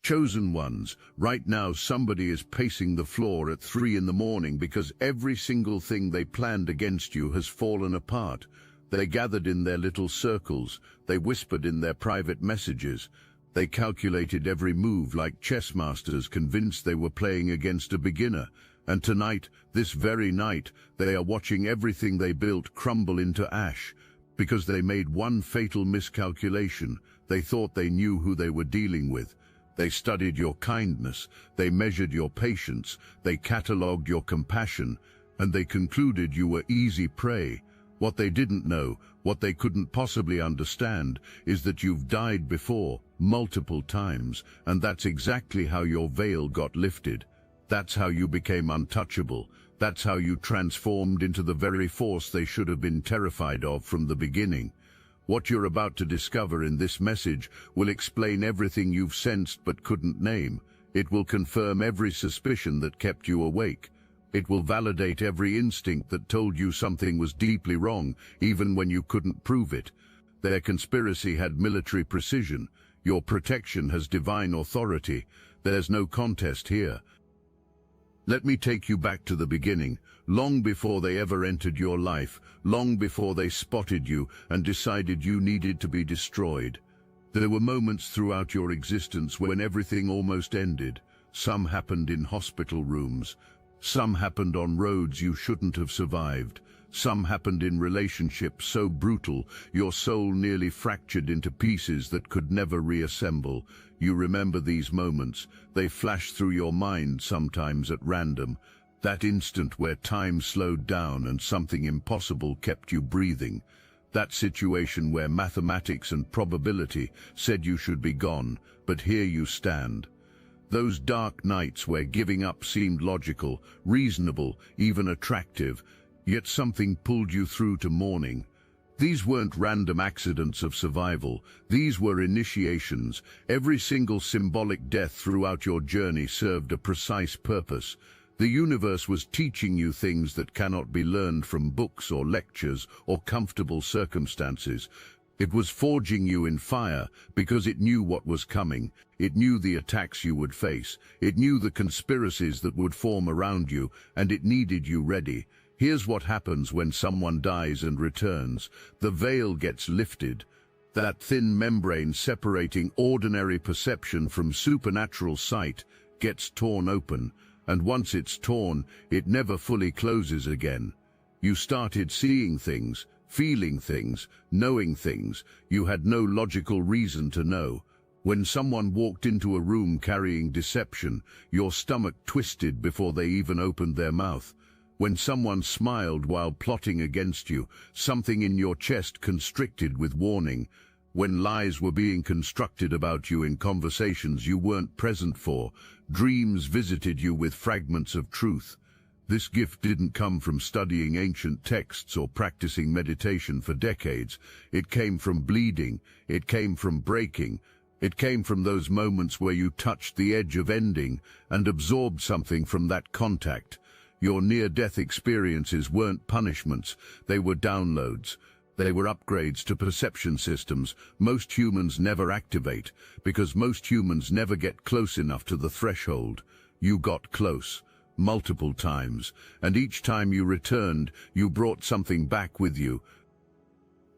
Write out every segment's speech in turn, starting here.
Chosen ones, right now somebody is pacing the floor at 3 in the morning because every single thing they planned against you has fallen apart. They gathered in their little circles, they whispered in their private messages, they calculated every move like chess masters convinced they were playing against a beginner. And tonight, this very night, they are watching everything they built crumble into ash. Because they made one fatal miscalculation, they thought they knew who they were dealing with. They studied your kindness, they measured your patience, they catalogued your compassion, and they concluded you were easy prey. What they didn't know, what they couldn't possibly understand, is that you've died before, multiple times, and that's exactly how your veil got lifted. That's how you became untouchable. That's how you transformed into the very force they should have been terrified of from the beginning. What you're about to discover in this message will explain everything you've sensed but couldn't name. It will confirm every suspicion that kept you awake. It will validate every instinct that told you something was deeply wrong, even when you couldn't prove it. Their conspiracy had military precision. Your protection has divine authority. There's no contest here. Let me take you back to the beginning, long before they ever entered your life, long before they spotted you and decided you needed to be destroyed. There were moments throughout your existence when everything almost ended. Some happened in hospital rooms. Some happened on roads you shouldn't have survived. Some happened in relationships so brutal your soul nearly fractured into pieces that could never reassemble. You remember these moments. They flash through your mind sometimes at random. That instant where time slowed down and something impossible kept you breathing. That situation where mathematics and probability said you should be gone, but here you stand. Those dark nights where giving up seemed logical, reasonable, even attractive, yet something pulled you through to morning. These weren't random accidents of survival. These were initiations. Every single symbolic death throughout your journey served a precise purpose. The universe was teaching you things that cannot be learned from books or lectures or comfortable circumstances. It was forging you in fire because it knew what was coming. It knew the attacks you would face. It knew the conspiracies that would form around you, and it needed you ready. Here's what happens when someone dies and returns. The veil gets lifted. That thin membrane separating ordinary perception from supernatural sight gets torn open, and once it's torn, it never fully closes again. You started seeing things, feeling things, knowing things you had no logical reason to know. When someone walked into a room carrying deception, your stomach twisted before they even opened their mouth. When someone smiled while plotting against you, something in your chest constricted with warning. When lies were being constructed about you in conversations you weren't present for, dreams visited you with fragments of truth. This gift didn't come from studying ancient texts or practicing meditation for decades. It came from bleeding. It came from breaking. It came from those moments where you touched the edge of ending and absorbed something from that contact. Your near-death experiences weren't punishments, they were downloads. They were upgrades to perception systems most humans never activate, because most humans never get close enough to the threshold. You got close, multiple times, and each time you returned, you brought something back with you.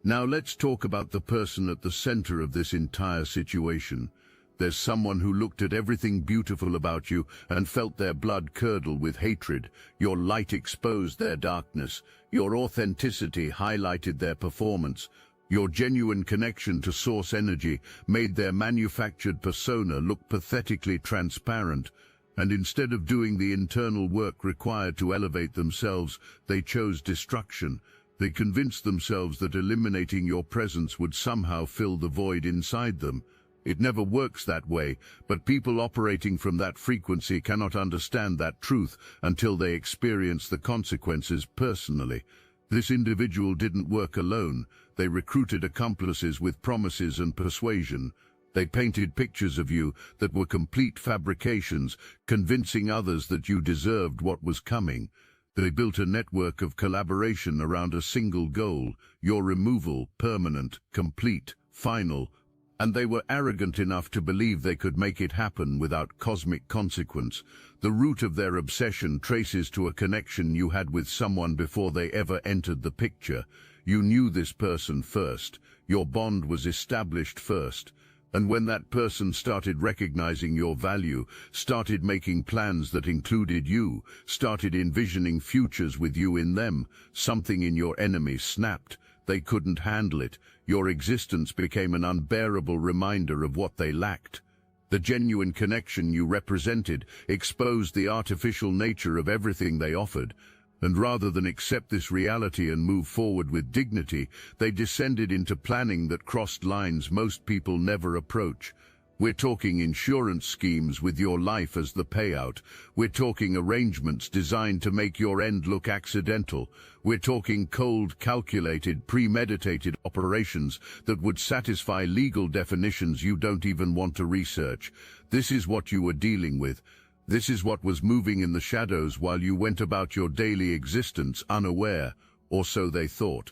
Now let's talk about the person at the center of this entire situation. There's someone who looked at everything beautiful about you and felt their blood curdle with hatred. Your light exposed their darkness. Your authenticity highlighted their performance. Your genuine connection to source energy made their manufactured persona look pathetically transparent. And instead of doing the internal work required to elevate themselves, they chose destruction. They convinced themselves that eliminating your presence would somehow fill the void inside them. It never works that way, but people operating from that frequency cannot understand that truth until they experience the consequences personally. This individual didn't work alone. They recruited accomplices with promises and persuasion. They painted pictures of you that were complete fabrications, convincing others that you deserved what was coming. They built a network of collaboration around a single goal, your removal, permanent, complete, final. And they were arrogant enough to believe they could make it happen without cosmic consequence. The root of their obsession traces to a connection you had with someone before they ever entered the picture. You knew this person first. Your bond was established first. And when that person started recognizing your value, started making plans that included you, started envisioning futures with you in them, something in your enemy snapped. They couldn't handle it. Your existence became an unbearable reminder of what they lacked. The genuine connection you represented exposed the artificial nature of everything they offered. And rather than accept this reality and move forward with dignity, they descended into planning that crossed lines most people never approach. We're talking insurance schemes with your life as the payout. We're talking arrangements designed to make your end look accidental. We're talking cold, calculated, premeditated operations that would satisfy legal definitions you don't even want to research. This is what you were dealing with. This is what was moving in the shadows while you went about your daily existence unaware, or so they thought.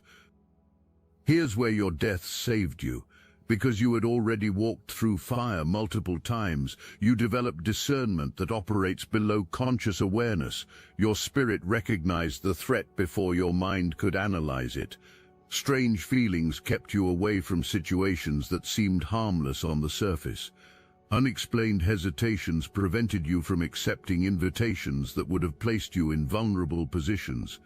Here's where your death saved you. Because you had already walked through fire multiple times, you developed discernment that operates below conscious awareness. Your spirit recognized the threat before your mind could analyze it. Strange feelings kept you away from situations that seemed harmless on the surface. Unexplained hesitations prevented you from accepting invitations that would have placed you in vulnerable positions.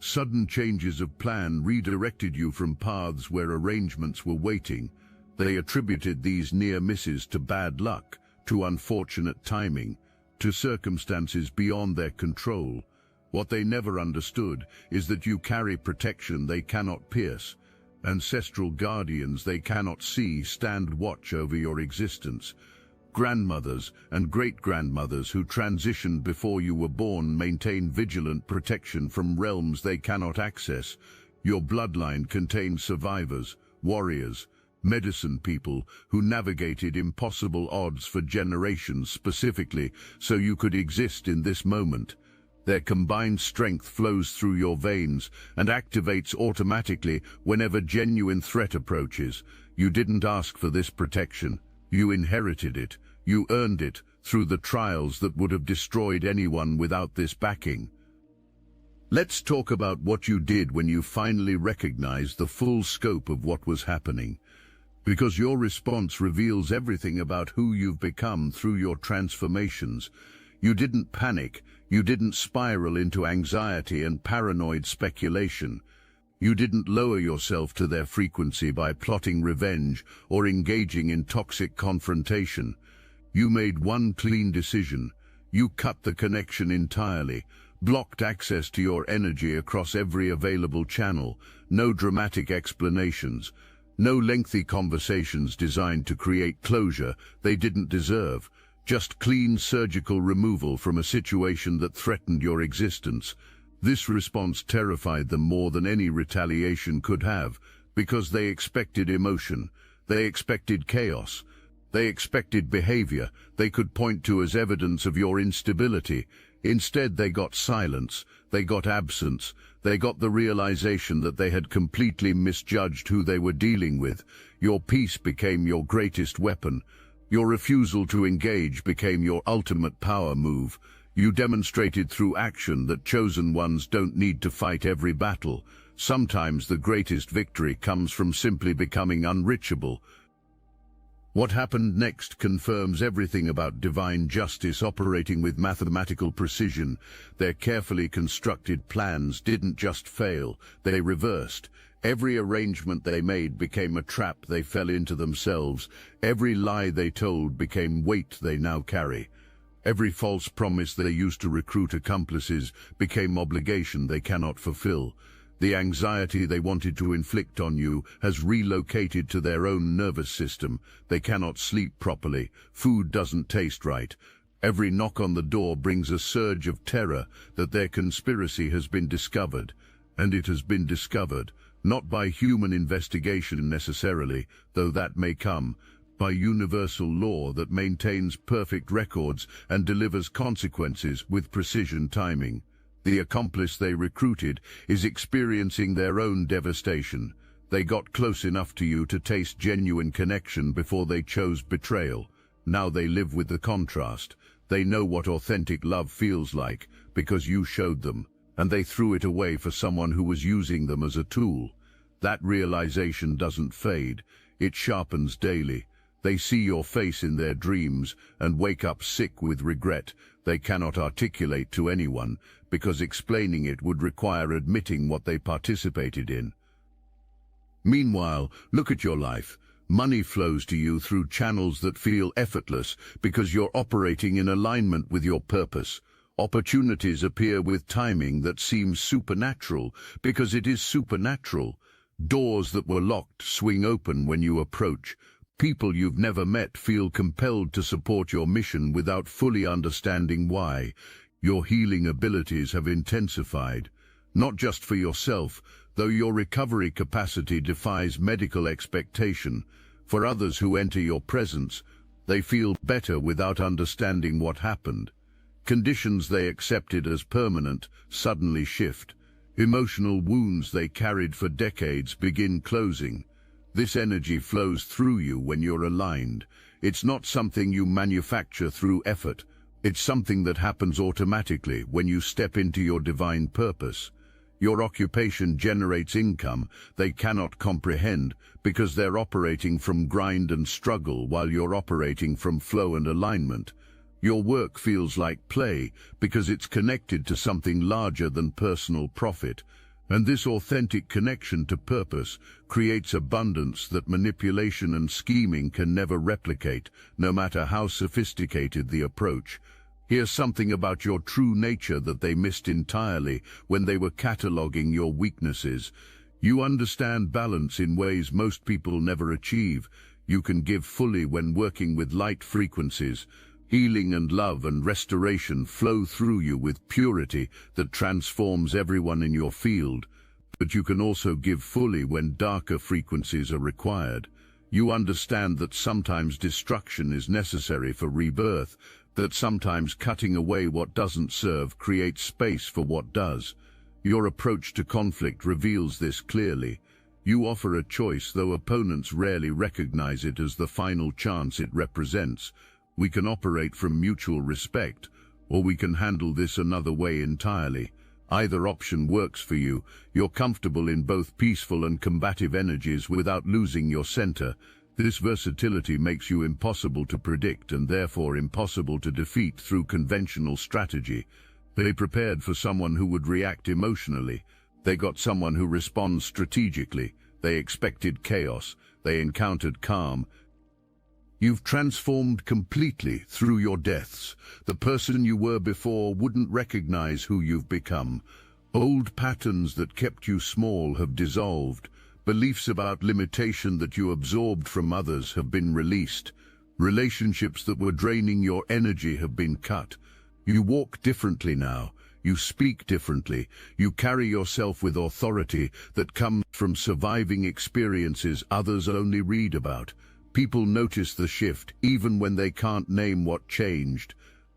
Sudden changes of plan redirected you from paths where arrangements were waiting. They attributed these near misses to bad luck, to unfortunate timing, to circumstances beyond their control. What they never understood is that you carry protection they cannot pierce. Ancestral guardians they cannot see stand watch over your existence. Grandmothers and great-grandmothers who transitioned before you were born maintain vigilant protection from realms they cannot access. Your bloodline contains survivors, warriors, medicine people who navigated impossible odds for generations specifically so you could exist in this moment. Their combined strength flows through your veins and activates automatically whenever genuine threat approaches. You didn't ask for this protection. You inherited it. You earned it through the trials that would have destroyed anyone without this backing. Let's talk about what you did when you finally recognized the full scope of what was happening. Because your response reveals everything about who you've become through your transformations. You didn't panic. You didn't spiral into anxiety and paranoid speculation. You didn't lower yourself to their frequency by plotting revenge or engaging in toxic confrontation. You made one clean decision. You cut the connection entirely, blocked access to your energy across every available channel. No dramatic explanations. No lengthy conversations designed to create closure they didn't deserve. Just clean surgical removal from a situation that threatened your existence. This response terrified them more than any retaliation could have, because they expected emotion. They expected chaos. They expected behavior they could point to as evidence of your instability. Instead, they got silence. They got absence. They got the realization that they had completely misjudged who they were dealing with. Your peace became your greatest weapon. Your refusal to engage became your ultimate power move. You demonstrated through action that chosen ones don't need to fight every battle. Sometimes the greatest victory comes from simply becoming unreachable. What happened next confirms everything about divine justice operating with mathematical precision. Their carefully constructed plans didn't just fail, they reversed. Every arrangement they made became a trap they fell into themselves. Every lie they told became weight they now carry. Every false promise they used to recruit accomplices became obligation they cannot fulfill. The anxiety they wanted to inflict on you has relocated to their own nervous system. They cannot sleep properly. Food doesn't taste right. Every knock on the door brings a surge of terror that their conspiracy has been discovered. And it has been discovered, not by human investigation necessarily, though that may come, by universal law that maintains perfect records and delivers consequences with precision timing. The accomplice they recruited is experiencing their own devastation. They got close enough to you to taste genuine connection before they chose betrayal. Now they live with the contrast. They know what authentic love feels like because you showed them, and they threw it away for someone who was using them as a tool. That realization doesn't fade. It sharpens daily. They see your face in their dreams and wake up sick with regret they cannot articulate to anyone, because explaining it would require admitting what they participated in. Meanwhile, look at your life. Money flows to you through channels that feel effortless because you're operating in alignment with your purpose. Opportunities appear with timing that seems supernatural because it is supernatural. Doors that were locked swing open when you approach. People you've never met feel compelled to support your mission without fully understanding why. Your healing abilities have intensified, not just for yourself, though your recovery capacity defies medical expectation. For others who enter your presence, they feel better without understanding what happened. Conditions they accepted as permanent suddenly shift. Emotional wounds they carried for decades begin closing. This energy flows through you when you're aligned. It's not something you manufacture through effort. It's something that happens automatically when you step into your divine purpose. Your occupation generates income they cannot comprehend because they're operating from grind and struggle while you're operating from flow and alignment. Your work feels like play because it's connected to something larger than personal profit. And this authentic connection to purpose creates abundance that manipulation and scheming can never replicate, no matter how sophisticated the approach. Here's something about your true nature that they missed entirely when they were cataloging your weaknesses. You understand balance in ways most people never achieve. You can give fully when working with light frequencies. Healing and love and restoration flow through you with purity that transforms everyone in your field. But you can also give fully when darker frequencies are required. You understand that sometimes destruction is necessary for rebirth, that sometimes cutting away what doesn't serve creates space for what does. Your approach to conflict reveals this clearly. You offer a choice, though opponents rarely recognize it as the final chance it represents. We can operate from mutual respect, or we can handle this another way entirely. Either option works for you. You're comfortable in both peaceful and combative energies without losing your center. This versatility makes you impossible to predict and therefore impossible to defeat through conventional strategy. They prepared for someone who would react emotionally. They got someone who responds strategically. They expected chaos. They encountered calm. You've transformed completely through your deaths. The person you were before wouldn't recognize who you've become. Old patterns that kept you small have dissolved. Beliefs about limitation that you absorbed from others have been released. Relationships that were draining your energy have been cut. You walk differently now. You speak differently. You carry yourself with authority that comes from surviving experiences others only read about. People notice the shift, even when they can't name what changed.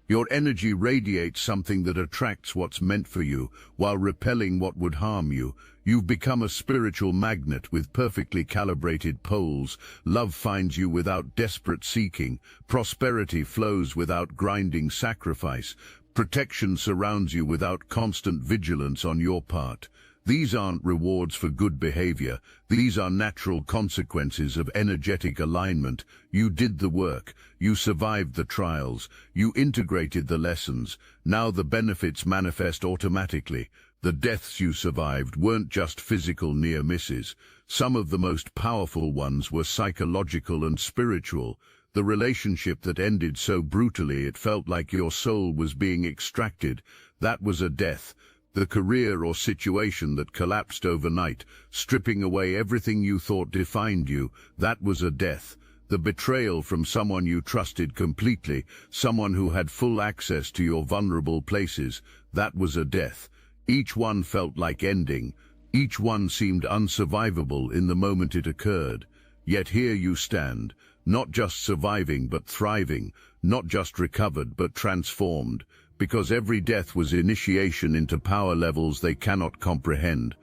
Your energy radiates something that attracts what's meant for you, while repelling what would harm you. You've become a spiritual magnet with perfectly calibrated poles. Love finds you without desperate seeking. Prosperity flows without grinding sacrifice. Protection surrounds you without constant vigilance on your part. These aren't rewards for good behavior. These are natural consequences of energetic alignment. You did the work. You survived the trials. You integrated the lessons. Now the benefits manifest automatically. The deaths you survived weren't just physical near misses. Some of the most powerful ones were psychological and spiritual. The relationship that ended so brutally it felt like your soul was being extracted, that was a death. The career or situation that collapsed overnight, stripping away everything you thought defined you, that was a death. The betrayal from someone you trusted completely, someone who had full access to your vulnerable places, that was a death. Each one felt like ending. Each one seemed unsurvivable in the moment it occurred. Yet here you stand, not just surviving but thriving, not just recovered but transformed. Because every death was initiation into power levels they cannot comprehend.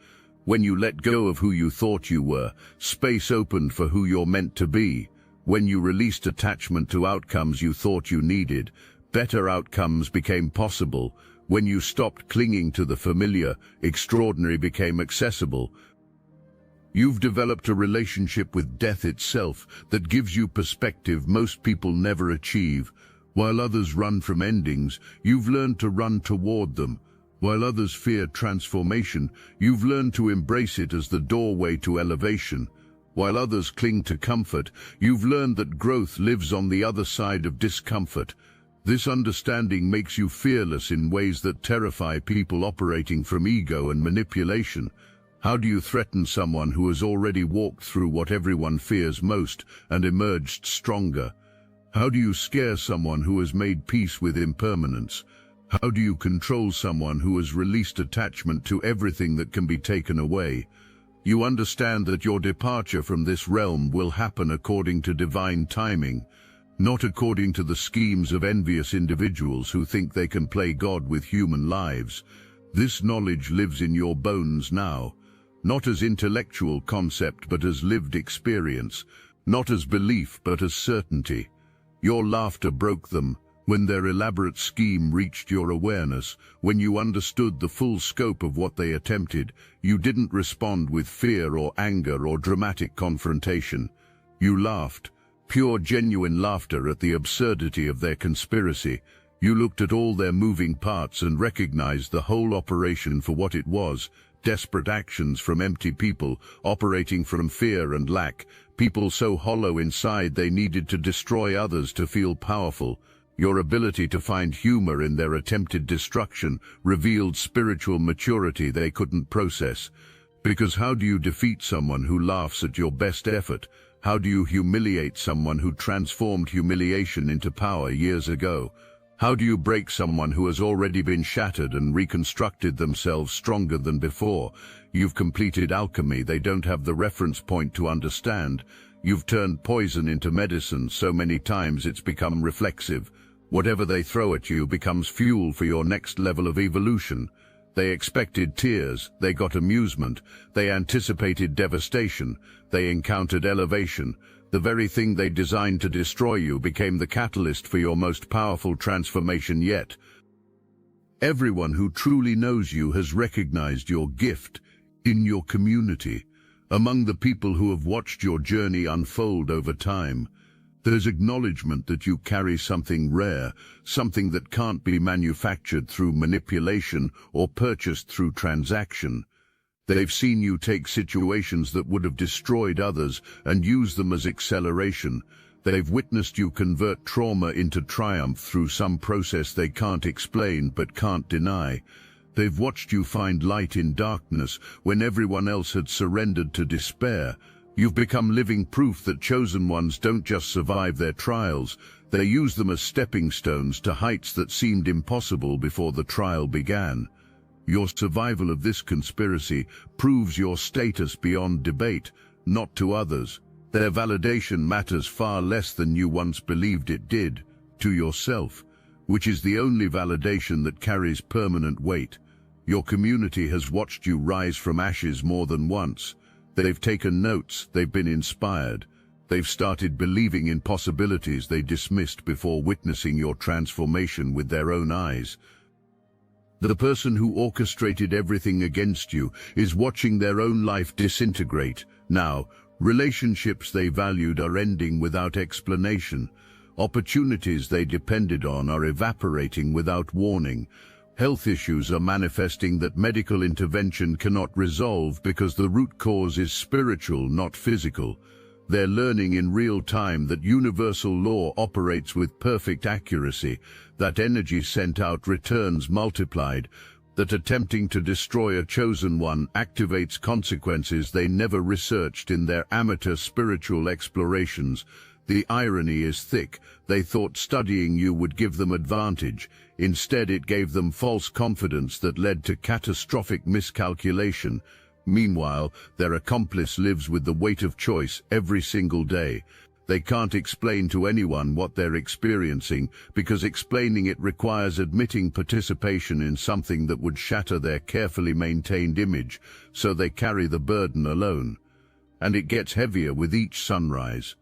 When you let go of who you thought you were, space opened for who you're meant to be. When you released attachment to outcomes you thought you needed, better outcomes became possible. When you stopped clinging to the familiar, extraordinary became accessible. You've developed a relationship with death itself that gives you perspective most people never achieve. While others run from endings, you've learned to run toward them. While others fear transformation, you've learned to embrace it as the doorway to elevation. While others cling to comfort, you've learned that growth lives on the other side of discomfort. This understanding makes you fearless in ways that terrify people operating from ego and manipulation. How do you threaten someone who has already walked through what everyone fears most and emerged stronger? How do you scare someone who has made peace with impermanence? How do you control someone who has released attachment to everything that can be taken away? You understand that your departure from this realm will happen according to divine timing, not according to the schemes of envious individuals who think they can play God with human lives. This knowledge lives in your bones now, not as intellectual concept but as lived experience, not as belief but as certainty. Your laughter broke them when their elaborate scheme reached your awareness. When you understood the full scope of what they attempted, you didn't respond with fear or anger or dramatic confrontation. You laughed, pure genuine laughter at the absurdity of their conspiracy. You looked at all their moving parts and recognized the whole operation for what it was: desperate actions from empty people, operating from fear and lack, people so hollow inside they needed to destroy others to feel powerful. Your ability to find humor in their attempted destruction revealed spiritual maturity they couldn't process. Because how do you defeat someone who laughs at your best effort? How do you humiliate someone who transformed humiliation into power years ago? How do you break someone who has already been shattered and reconstructed themselves stronger than before? You've completed alchemy they don't have the reference point to understand. You've turned poison into medicine so many times it's become reflexive. Whatever they throw at you becomes fuel for your next level of evolution. They expected tears, they got amusement. They anticipated devastation, they encountered elevation. The very thing they designed to destroy you became the catalyst for your most powerful transformation yet. Everyone who truly knows you has recognized your gift in your community. Among the people who have watched your journey unfold over time, there's acknowledgement that you carry something rare, something that can't be manufactured through manipulation or purchased through transaction. They've seen you take situations that would have destroyed others and use them as acceleration. They've witnessed you convert trauma into triumph through some process they can't explain but can't deny. They've watched you find light in darkness when everyone else had surrendered to despair. You've become living proof that chosen ones don't just survive their trials, they use them as stepping stones to heights that seemed impossible before the trial began. Your survival of this conspiracy proves your status beyond debate, not to others. Their validation matters far less than you once believed it did, to yourself, which is the only validation that carries permanent weight. Your community has watched you rise from ashes more than once. They've taken notes, they've been inspired. They've started believing in possibilities they dismissed before witnessing your transformation with their own eyes. The person who orchestrated everything against you is watching their own life disintegrate. Now, relationships they valued are ending without explanation. Opportunities they depended on are evaporating without warning. Health issues are manifesting that medical intervention cannot resolve because the root cause is spiritual, not physical. They're learning in real time that universal law operates with perfect accuracy, that energy sent out returns multiplied, that attempting to destroy a chosen one activates consequences they never researched in their amateur spiritual explorations. The irony is thick. They thought studying you would give them advantage. Instead, it gave them false confidence that led to catastrophic miscalculation. Meanwhile, their accomplice lives with the weight of choice every single day. They can't explain to anyone what they're experiencing because explaining it requires admitting participation in something that would shatter their carefully maintained image, so they carry the burden alone. And it gets heavier with each sunrise.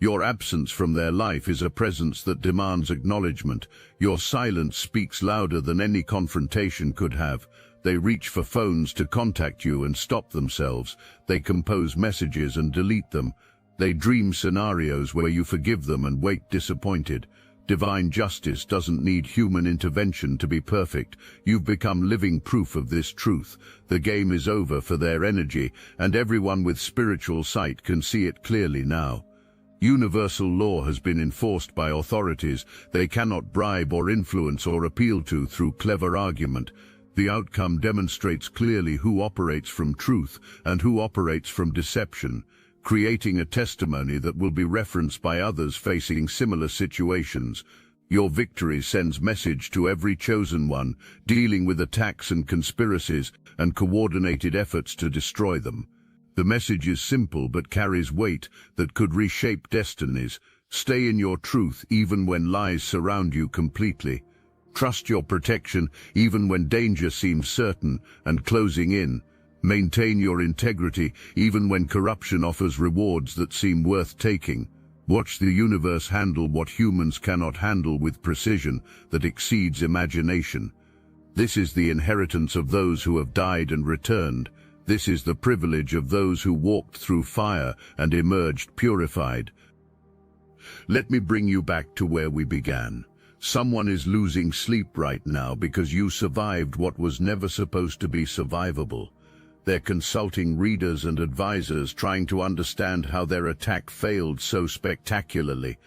Your absence from their life is a presence that demands acknowledgement. Your silence speaks louder than any confrontation could have. They reach for phones to contact you and stop themselves. They compose messages and delete them. They dream scenarios where you forgive them and wake disappointed. Divine justice doesn't need human intervention to be perfect. You've become living proof of this truth. The game is over for their energy, and everyone with spiritual sight can see it clearly now. Universal law has been enforced by authorities they cannot bribe or influence or appeal to through clever argument. The outcome demonstrates clearly who operates from truth and who operates from deception, creating a testimony that will be referenced by others facing similar situations. Your victory sends message to every chosen one, dealing with attacks and conspiracies and coordinated efforts to destroy them. The message is simple but carries weight that could reshape destinies. Stay in your truth even when lies surround you completely. Trust your protection even when danger seems certain and closing in. Maintain your integrity even when corruption offers rewards that seem worth taking. Watch the universe handle what humans cannot handle with precision that exceeds imagination. This is the inheritance of those who have died and returned. This is the privilege of those who walked through fire and emerged purified. Let me bring you back to where we began. Someone is losing sleep right now because you survived what was never supposed to be survivable. They're consulting readers and advisors trying to understand how their attack failed so spectacularly.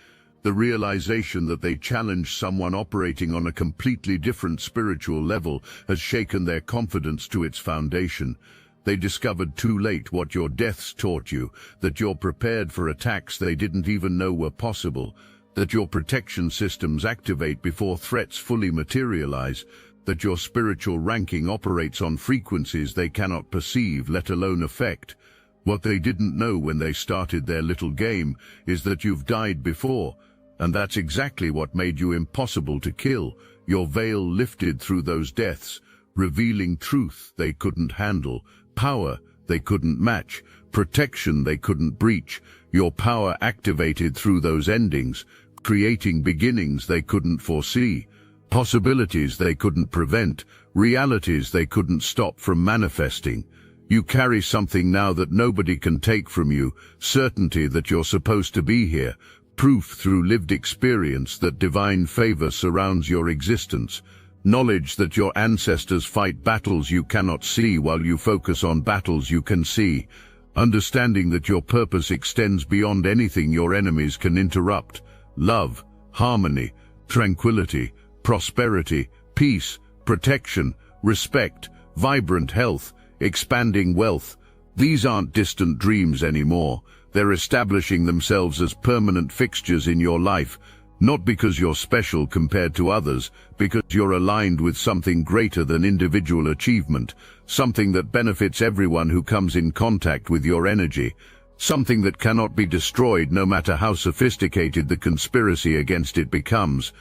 The realization that they challenged someone operating on a completely different spiritual level has shaken their confidence to its foundation. They discovered too late what your deaths taught you, that you're prepared for attacks they didn't even know were possible, that your protection systems activate before threats fully materialize, that your spiritual ranking operates on frequencies they cannot perceive, let alone affect. What they didn't know when they started their little game is that you've died before, and that's exactly what made you impossible to kill. Your veil lifted through those deaths, revealing truth they couldn't handle, power they couldn't match, protection they couldn't breach. Your power activated through those endings, creating beginnings they couldn't foresee. Possibilities they couldn't prevent, realities they couldn't stop from manifesting. You carry something now that nobody can take from you, certainty that you're supposed to be here, proof through lived experience that divine favor surrounds your existence, knowledge that your ancestors fight battles you cannot see while you focus on battles you can see, understanding that your purpose extends beyond anything your enemies can interrupt. Love, harmony, tranquility, prosperity, peace, protection, respect, vibrant health, expanding wealth. These aren't distant dreams anymore. They're establishing themselves as permanent fixtures in your life, not because you're special compared to others, because you're aligned with something greater than individual achievement, something that benefits everyone who comes in contact with your energy, something that cannot be destroyed no matter how sophisticated the conspiracy against it becomes.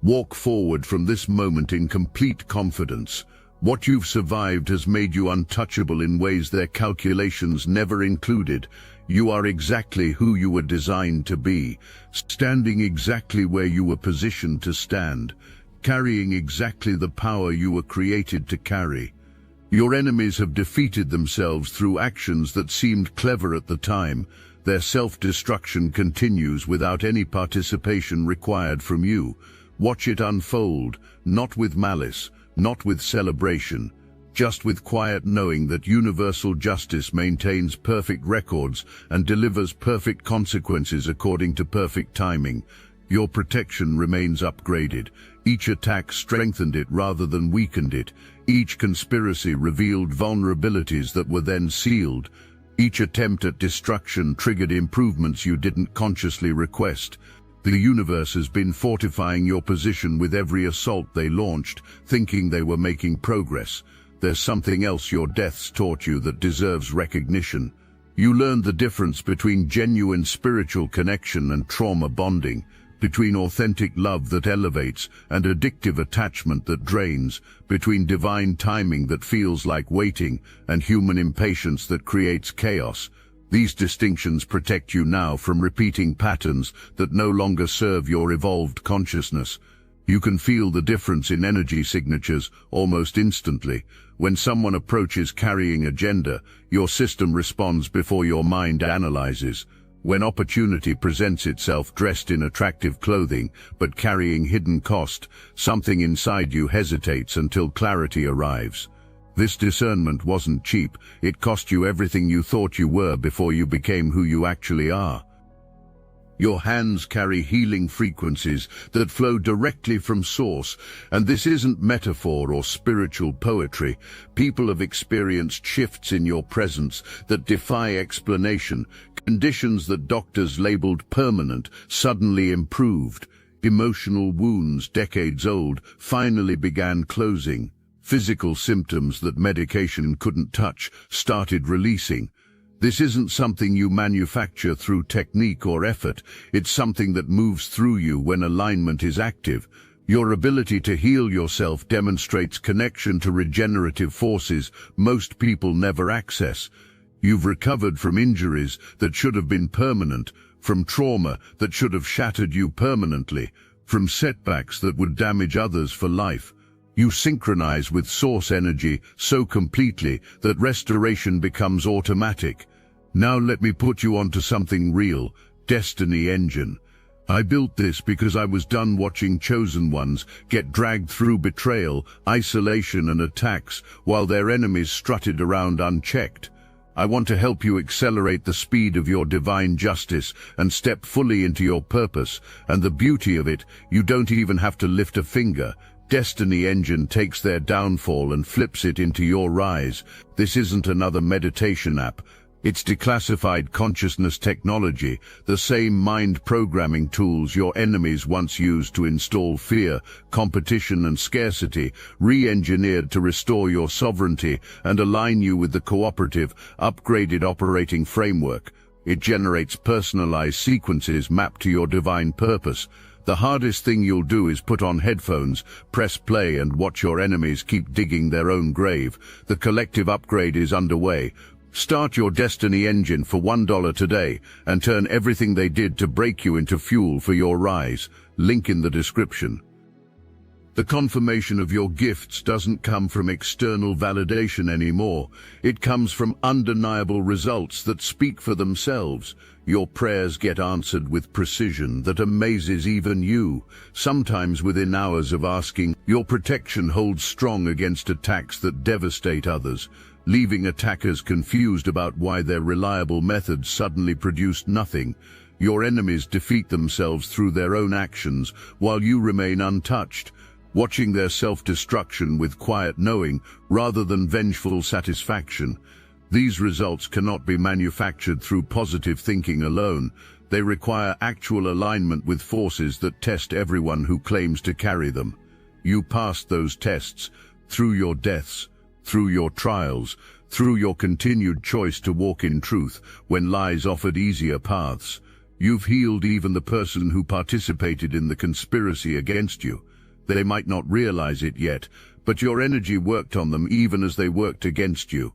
Walk forward from this moment in complete confidence. What you've survived has made you untouchable in ways their calculations never included. You are exactly who you were designed to be, standing exactly where you were positioned to stand, carrying exactly the power you were created to carry. Your enemies have defeated themselves through actions that seemed clever at the time. Their self-destruction continues without any participation required from you. Watch it unfold, not with malice, not with celebration, just with quiet knowing that universal justice maintains perfect records and delivers perfect consequences according to perfect timing. Your protection remains upgraded. Each attack strengthened it rather than weakened it. Each conspiracy revealed vulnerabilities that were then sealed. Each attempt at destruction triggered improvements you didn't consciously request. The universe has been fortifying your position with every assault they launched, thinking they were making progress. There's something else your deaths taught you that deserves recognition. You learned the difference between genuine spiritual connection and trauma bonding, between authentic love that elevates and addictive attachment that drains, between divine timing that feels like waiting and human impatience that creates chaos. These distinctions protect you now from repeating patterns that no longer serve your evolved consciousness. You can feel the difference in energy signatures almost instantly. When someone approaches carrying agenda, your system responds before your mind analyzes. When opportunity presents itself dressed in attractive clothing, but carrying hidden cost, something inside you hesitates until clarity arrives. This discernment wasn't cheap. It cost you everything you thought you were before you became who you actually are. Your hands carry healing frequencies that flow directly from source, and this isn't metaphor or spiritual poetry. People have experienced shifts in your presence that defy explanation. Conditions that doctors labeled permanent suddenly improved. Emotional wounds, decades old, finally began closing. Physical symptoms that medication couldn't touch started releasing. This isn't something you manufacture through technique or effort. It's something that moves through you when alignment is active. Your ability to heal yourself demonstrates connection to regenerative forces most people never access. You've recovered from injuries that should have been permanent, from trauma that should have shattered you permanently, from setbacks that would damage others for life. You synchronize with source energy so completely that restoration becomes automatic. Now let me put you onto something real, Destiny Engine. I built this because I was done watching chosen ones get dragged through betrayal, isolation and attacks while their enemies strutted around unchecked. I want to help you accelerate the speed of your divine justice and step fully into your purpose. And the beauty of it, you don't even have to lift a finger. Destiny Engine takes their downfall and flips it into your rise. This isn't another meditation app. It's declassified consciousness technology, the same mind programming tools your enemies once used to install fear, competition and scarcity, re-engineered to restore your sovereignty and align you with the cooperative, upgraded operating framework. It generates personalized sequences mapped to your divine purpose. The hardest thing you'll do is put on headphones, press play and watch your enemies keep digging their own grave. The collective upgrade is underway. Start your Destiny Engine for $1 today and turn everything they did to break you into fuel for your rise. Link in the description. The confirmation of your gifts doesn't come from external validation anymore. It comes from undeniable results that speak for themselves. Your prayers get answered with precision that amazes even you. Sometimes within hours of asking, your protection holds strong against attacks that devastate others, leaving attackers confused about why their reliable methods suddenly produced nothing. Your enemies defeat themselves through their own actions, while you remain untouched, watching their self-destruction with quiet knowing rather than vengeful satisfaction. These results cannot be manufactured through positive thinking alone. They require actual alignment with forces that test everyone who claims to carry them. You passed those tests through your deaths, through your trials, through your continued choice to walk in truth when lies offered easier paths. You've healed even the person who participated in the conspiracy against you. They might not realize it yet, but your energy worked on them even as they worked against you,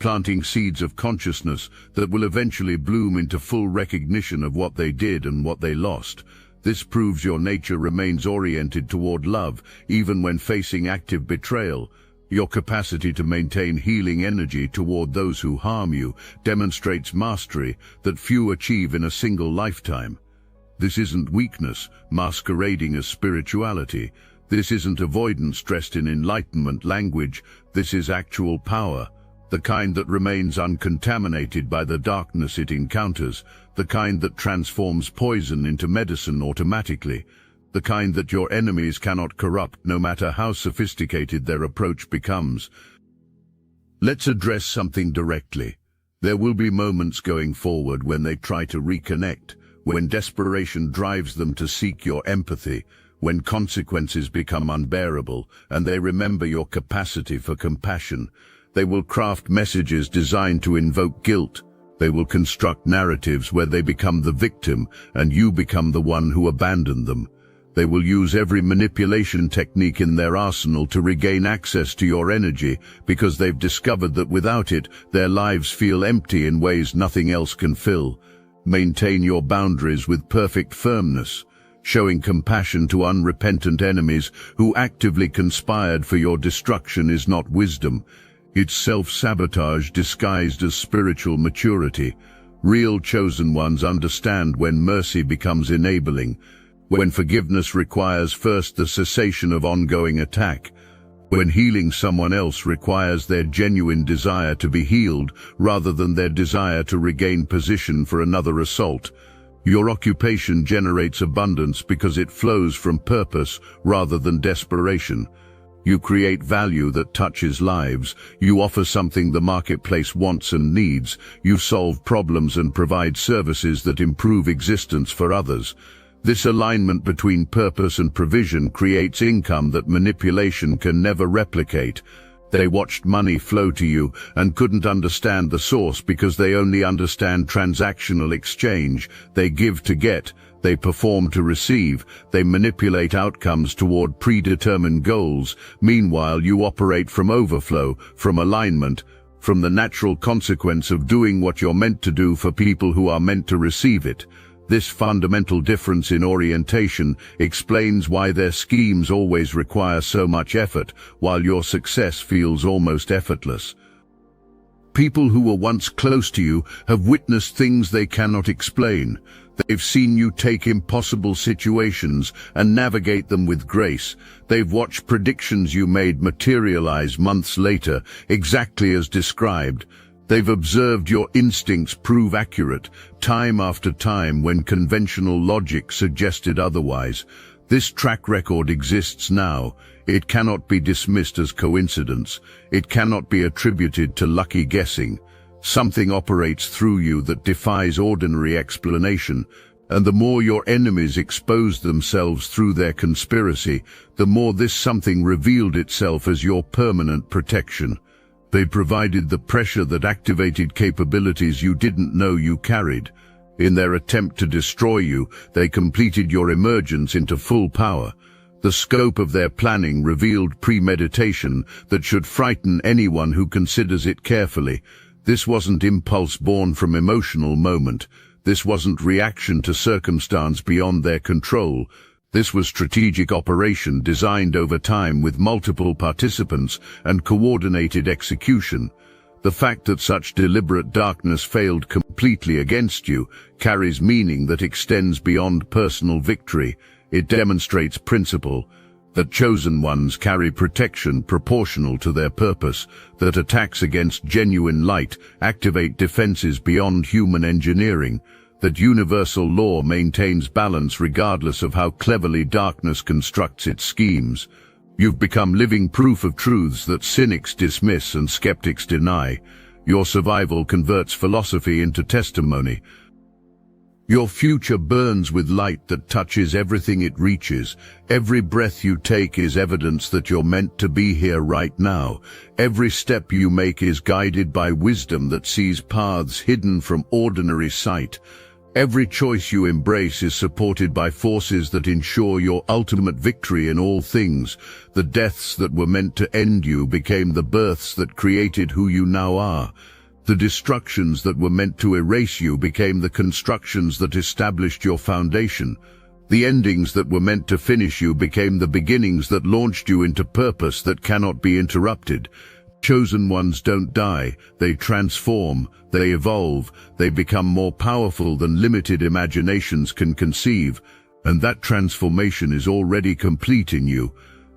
planting seeds of consciousness that will eventually bloom into full recognition of what they did and what they lost. This proves your nature remains oriented toward love, even when facing active betrayal. Your capacity to maintain healing energy toward those who harm you demonstrates mastery that few achieve in a single lifetime. This isn't weakness masquerading as spirituality. This isn't avoidance dressed in enlightenment language. This is actual power, the kind that remains uncontaminated by the darkness it encounters, the kind that transforms poison into medicine automatically, the kind that your enemies cannot corrupt no matter how sophisticated their approach becomes. Let's address something directly. There will be moments going forward when they try to reconnect, when desperation drives them to seek your empathy, when consequences become unbearable and they remember your capacity for compassion. They will craft messages designed to invoke guilt, They will construct narratives where they become the victim and you become the one who abandoned them. They will use every manipulation technique in their arsenal to regain access to your energy because they've discovered that without it, their lives feel empty in ways nothing else can fill. Maintain your boundaries with perfect firmness, showing compassion to unrepentant enemies who actively conspired for your destruction is not wisdom. It's self-sabotage disguised as spiritual maturity. Real chosen ones understand when mercy becomes enabling, when forgiveness requires first the cessation of ongoing attack, when healing someone else requires their genuine desire to be healed rather than their desire to regain position for another assault. Your occupation generates abundance because it flows from purpose rather than desperation. You create value that touches lives. You offer something the marketplace wants and needs. You solve problems and provide services that improve existence for others. This alignment between purpose and provision creates income that manipulation can never replicate. They watched money flow to you and couldn't understand the source because they only understand transactional exchange. They give to get. They perform to receive. They manipulate outcomes toward predetermined goals. Meanwhile, you operate from overflow, from alignment, from the natural consequence of doing what you're meant to do for people who are meant to receive it. This fundamental difference in orientation explains why their schemes always require so much effort, while your success feels almost effortless. People who were once close to you have witnessed things they cannot explain. They've seen you take impossible situations and navigate them with grace. They've watched predictions you made materialize months later, exactly as described. They've observed your instincts prove accurate, time after time when conventional logic suggested otherwise. This track record exists now. It cannot be dismissed as coincidence. It cannot be attributed to lucky guessing. Something operates through you that defies ordinary explanation, and the more your enemies exposed themselves through their conspiracy, the more this something revealed itself as your permanent protection. They provided the pressure that activated capabilities you didn't know you carried. In their attempt to destroy you, they completed your emergence into full power. The scope of their planning revealed premeditation that should frighten anyone who considers it carefully. This wasn't impulse born from emotional moment. This wasn't reaction to circumstance beyond their control. This was strategic operation designed over time with multiple participants and coordinated execution. The fact that such deliberate darkness failed completely against you carries meaning that extends beyond personal victory. It demonstrates principle, that chosen ones carry protection proportional to their purpose, that attacks against genuine light activate defenses beyond human engineering, that universal law maintains balance regardless of how cleverly darkness constructs its schemes. You've become living proof of truths that cynics dismiss and skeptics deny. Your survival converts philosophy into testimony. Your future burns with light that touches everything it reaches. Every breath you take is evidence that you're meant to be here right now. Every step you make is guided by wisdom that sees paths hidden from ordinary sight. Every choice you embrace is supported by forces that ensure your ultimate victory in all things. The deaths that were meant to end you became the births that created who you now are. The destructions that were meant to erase you became the constructions that established your foundation. The endings that were meant to finish you became the beginnings that launched you into purpose that cannot be interrupted. Chosen ones don't die, they transform, they evolve, they become more powerful than limited imaginations can conceive, and that transformation is already complete in you.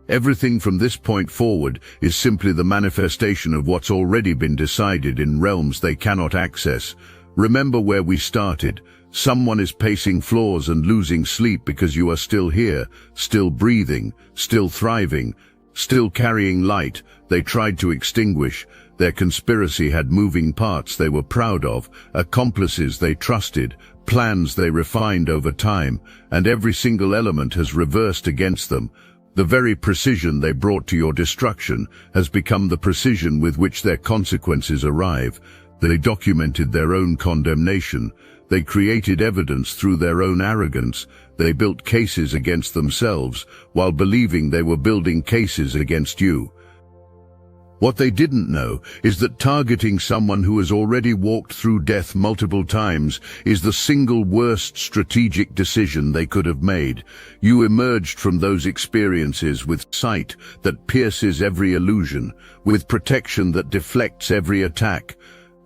Everything from this point forward is simply the manifestation of what's already been decided in realms they cannot access. Remember where we started. Someone is pacing floors and losing sleep because you are still here, still breathing, still thriving, still carrying light they tried to extinguish. Their conspiracy had moving parts they were proud of, accomplices they trusted, plans they refined over time, and every single element has reversed against them. The very precision they brought to your destruction has become the precision with which their consequences arrive. They documented their own condemnation. They created evidence through their own arrogance. They built cases against themselves while believing they were building cases against you. What they didn't know is that targeting someone who has already walked through death multiple times is the single worst strategic decision they could have made. You emerged from those experiences with sight that pierces every illusion, with protection that deflects every attack,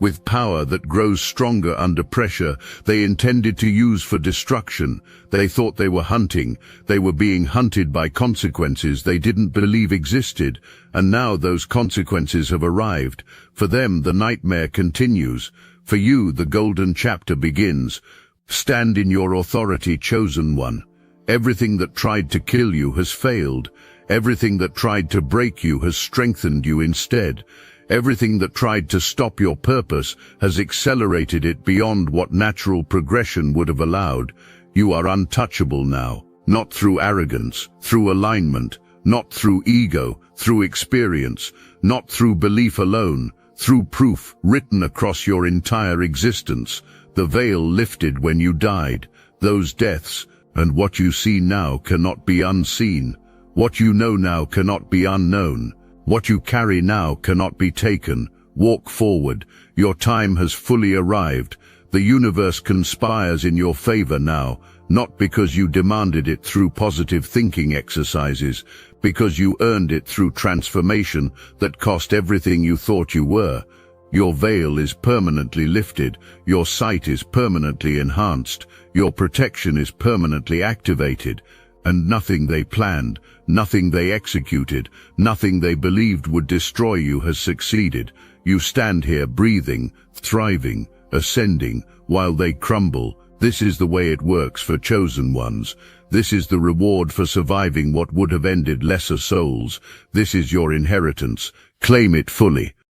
with power that grows stronger under pressure they intended to use for destruction. They thought they were hunting. They were being hunted by consequences they didn't believe existed, and now those consequences have arrived. For them, the nightmare continues. For you, the golden chapter begins. Stand in your authority, chosen one. Everything that tried to kill you has failed. Everything that tried to break you has strengthened you instead. Everything that tried to stop your purpose has accelerated it beyond what natural progression would have allowed. You are untouchable now, not through arrogance, through alignment, not through ego, through experience, not through belief alone, through proof written across your entire existence. The veil lifted when you died. Those deaths, and what you see now cannot be unseen. What you know now cannot be unknown. What you carry now cannot be taken. Walk forward. Your time has fully arrived. The universe conspires in your favor now, not because you demanded it through positive thinking exercises, because you earned it through transformation that cost everything you thought you were. Your veil is permanently lifted. Your sight is permanently enhanced. Your protection is permanently activated. And nothing they planned, nothing they executed, nothing they believed would destroy you has succeeded. You stand here breathing, thriving, ascending, while they crumble. This is the way it works for chosen ones. This is the reward for surviving what would have ended lesser souls. This is your inheritance. Claim it fully.